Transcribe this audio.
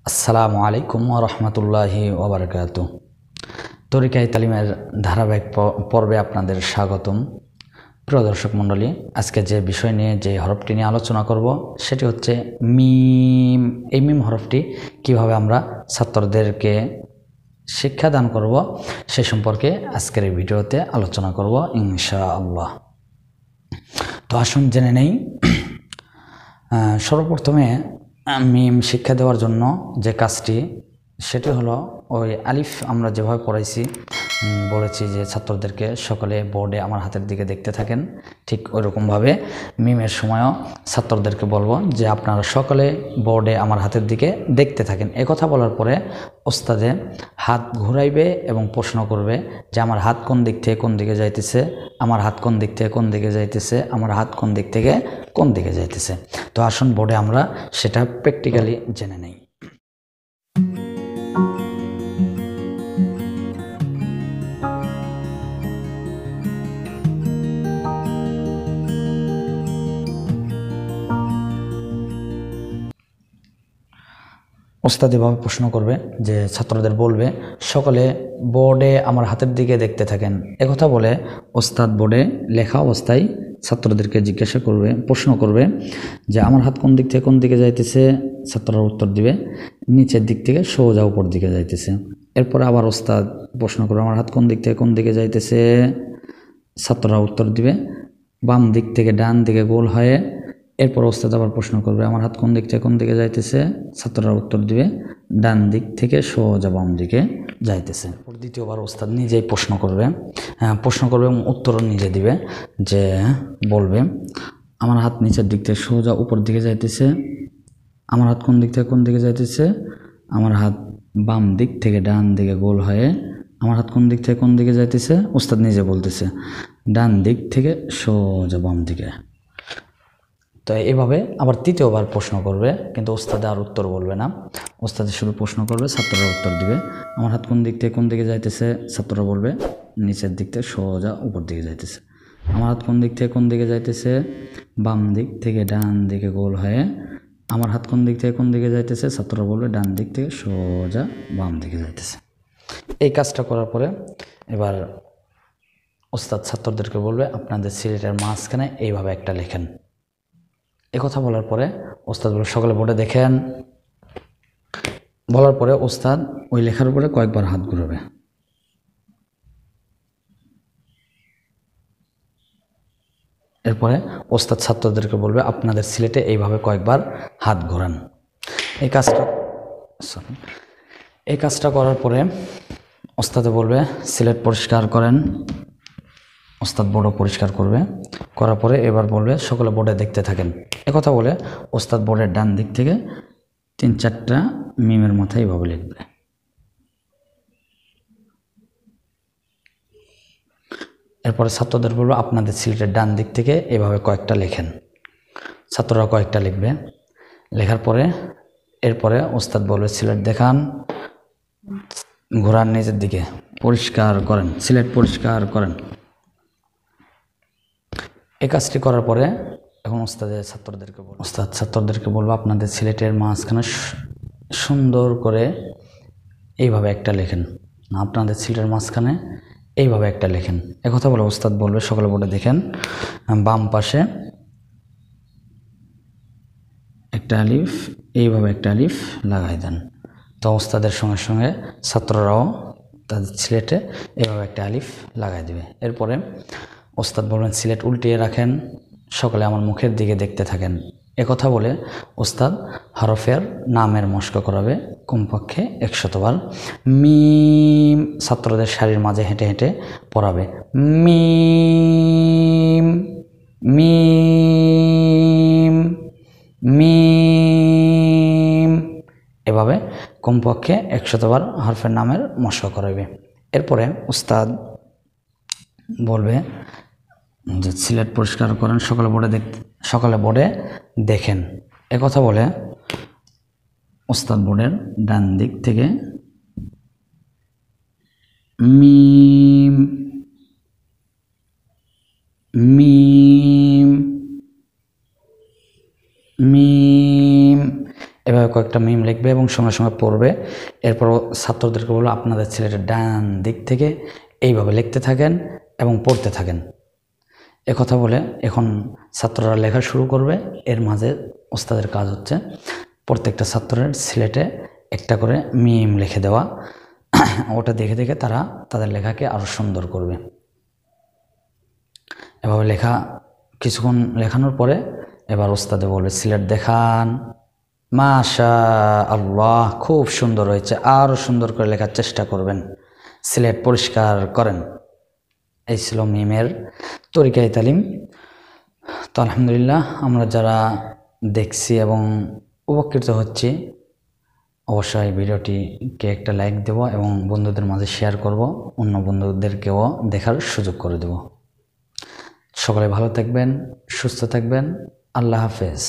আসসালামু আলাইকুম ওয়া রাহমাতুল্লাহি ওয়া বারাকাতুহু। তরিকায়ে তালিমের ধারাবাহিক পর্বে আপনাদের স্বাগতম। প্রিয় দর্শক মণ্ডলী, আজকে যে বিষয় নিয়ে যে হরফটি নিয়ে আলোচনা করব সেটি হচ্ছে মিম। এই মিম হরফটি কিভাবে আমরা ছাত্রদেরকে শিক্ষাদান করব সে সম্পর্কে আজকের এই ভিডিওতে আলোচনা করব ইনশাআল্লাহ। তো আসুন জেনে নেই। সর্বপ্রথমে মিম শিক্ষা দেওয়ার জন্য যে কাজটি সেটি হলো ওই আলিফ আমরা যেভাবে পড়াইছি বলেছি যে ছাত্রদেরকে সকলে বোর্ডে আমার হাতের দিকে দেখতে থাকেন, ঠিক ওইরকমভাবে মিমের সময়ও ছাত্রদেরকে বলবো যে আপনারা সকলে বোর্ডে আমার হাতের দিকে দেখতে থাকেন। একথা বলার পরে ওস্তাদে হাত ঘুরাইবে এবং প্রশ্ন করবে যে আমার হাত কোন দিক থেকে কোন দিকে যাইতেছে, আমার হাত কোন দিক থেকে কোন দিকে যাইতেছে, আমার হাত কোন দিক থেকে কোন দিকে যাইতেছে। তো আসুন বোর্ডে আমরা সেটা প্র্যাকটিক্যালি জেনে নেই। ওস্তাদ এভাবে প্রশ্ন করবে যে ছাত্রদের বলবে সকলে বোর্ডে আমার হাতের দিকে দেখতে থাকেন। একথা বলে ওস্তাদ বোর্ডে লেখা অবস্থায় ছাত্রদেরকে জিজ্ঞাসা করবে, প্রশ্ন করবে যে আমার হাত কোন দিক থেকে কোন দিকে যাইতেছে। ছাত্ররা উত্তর দিবে নিচের দিক থেকে সোজা উপর দিকে যাইতেছে। এরপরে আবার ওস্তাদ প্রশ্ন করবে আমার হাত কোন দিক থেকে কোন দিকে যাইতেছে। ছাত্ররা উত্তর দিবে বাম দিক থেকে ডান দিকে গোল হয়ে। এরপর ওস্তাদ আবার প্রশ্ন করবে আমার হাত কোন দিক থেকে কোন দিকে যাইতেছে। ছাত্ররা উত্তর দিবে ডান দিক থেকে সোজা বাম দিকে যাইতেছে। দ্বিতীয়বার ওস্তাদ নিজেই প্রশ্ন করবে এবং উত্তরও নিজে দিবে, যে বলবে আমার হাত নিচের দিক থেকে সোজা উপর দিকে যাইতেছে। আমার হাত কোন দিক থেকে কোন দিকে যাইতেছে। আমার হাত বাম দিক থেকে ডান দিকে গোল হয়ে। আমার হাত কোন দিক থেকে কোন দিকে যাইতেছে। ওস্তাদ নিজে বলতেছে ডান দিক থেকে সোজা বাম দিকে। তো এভাবে আবার তৃতীয়বার প্রশ্ন করবে, কিন্তু ওস্তাদে আর উত্তর বলবে না। ওস্তাদে শুধু প্রশ্ন করবে, ছাত্ররা উত্তর দিবে আমার হাত কোন দিক থেকে কোন দিকে যাইতেছে। ছাত্ররা বলবে নিচের দিক থেকে সোজা উপর দিকে যাইতেছে। আমার হাত কোন দিক থেকে কোন দিকে যাইতেছে। বাম দিক থেকে ডান দিকে গোল হয়ে। আমার হাত কোন দিক থেকে কোন দিকে যাইতেছে। ছাত্ররা বলবে ডান দিক থেকে সোজা বাম দিকে যাইতেছে। এই কাজটা করার পরে এবার ওস্তাদ ছাত্রদেরকে বলবে আপনাদের সিলেটের মাঝখানে এইভাবে একটা লেখেন। একথা বলার পরে ওস্তাদ বলে সকলে বোর্ডে দেখেন। বলার পরে ওস্তাদ ওই লেখার উপরে কয়েকবার হাত ঘুরাবে। এরপরে ওস্তাদ ছাত্রদেরকে বলবে আপনাদের সিলেটে এইভাবে কয়েকবার হাত ঘোরান। এই কাজটা করার পরে ওস্তাদে বলবে সিলেট পরিষ্কার করেন। ওস্তাদ বোর্ডও পরিষ্কার করবে, করার পরে এবার বলবে সকলে বোর্ডে দেখতে থাকেন। একথা বলে ওস্তাদ বোর্ডের ডান দিক থেকে 3-4টা মিমের মাথায় এইভাবে লিখবে। এরপরে ছাত্রদের বলবে আপনাদের সিলেটের ডান দিক থেকে এভাবে কয়েকটা লেখেন। ছাত্ররা কয়েকটা লিখবে। লেখার পরে এরপরে ওস্তাদ বলবে সিলেট দেখান, ঘোরার নিচের দিকে, পরিষ্কার করেন, সিলেট পরিষ্কার করেন। এই কাজটি করার পরে এখন ওস্তাদ ছাত্রদেরকে বলবো আপনাদের সিলেটের মাঝখানে সুন্দর করে এইভাবে একটা লেখেন। আপনাদের সিলেটের মাঝখানে এইভাবে একটা লেখেন। একথা বলে ওস্তাদ বলবে সকলে বোর্ডে দেখেন বাম পাশে একটা আলিফ, এইভাবে একটা আলিফ লাগাই দেন। তো ওস্তাদের সঙ্গে সঙ্গে ছাত্ররাও তাদের সিলেটে এইভাবে একটা আলিফ লাগাই দেবে। এরপরে ওস্তাদ বলবেন সিলেট উল্টিয়ে রাখেন, সকলে আমার মুখের দিকে দেখতে থাকেন। একথা বলে ওস্তাদ হরফের নামের মস্ক করাবে কমপক্ষে 100 বার। মিম ছাত্রদের সারির মাঝে হেঁটে হেঁটে পড়াবে মিম মিম মিম, এভাবে কমপক্ষে 100 বার হরফের নামের মস্ক করাবে। এরপরে ওস্তাদ বলবে যে সিলেট পরিষ্কার করেন, সকলে বোর্ডে দেখেন। একথা বলে ওস্তাদ বোর্ডের ডান দিক থেকে মিম মিম মিম এভাবে কয়েকটা মিম লিখবে এবং সঙ্গে সঙ্গে পড়বে। এরপর ছাত্রদেরকে বলবো আপনাদের ছেলেটা ডান দিক থেকে এইভাবে লিখতে থাকেন এবং পড়তে থাকেন। কথা বলে এখন ছাত্ররা লেখা শুরু করবে। এর মাঝে ওস্তাদের কাজ হচ্ছে প্রত্যেকটা ছাত্রের সিলেটে একটা করে মিম লিখে দেওয়া। ওটা দেখে দেখে তারা তাদের লেখাকে আরও সুন্দর করবে। এভাবে লেখা কিছুক্ষণ লেখানোর পরে এবার ওস্তাদে বলবে সিলেট দেখান। মাশা আল্লাহ, খুব সুন্দর হয়েছে, আরও সুন্দর করে লেখার চেষ্টা করবেন, সিলেট পরিষ্কার করেন। এই ছিল মিমের তরিকায়ে তালিম। তো আলহামদুলিল্লাহ, আমরা যারা দেখছি এবং উপকৃত হচ্ছি, অবশ্যই ভিডিওটিকে একটা লাইক দেব এবং বন্ধুদের মাঝে শেয়ার করব, অন্য বন্ধুদেরকেও দেখার সুযোগ করে দেব। সকলে ভালো থাকবেন, সুস্থ থাকবেন। আল্লাহ হাফেজ।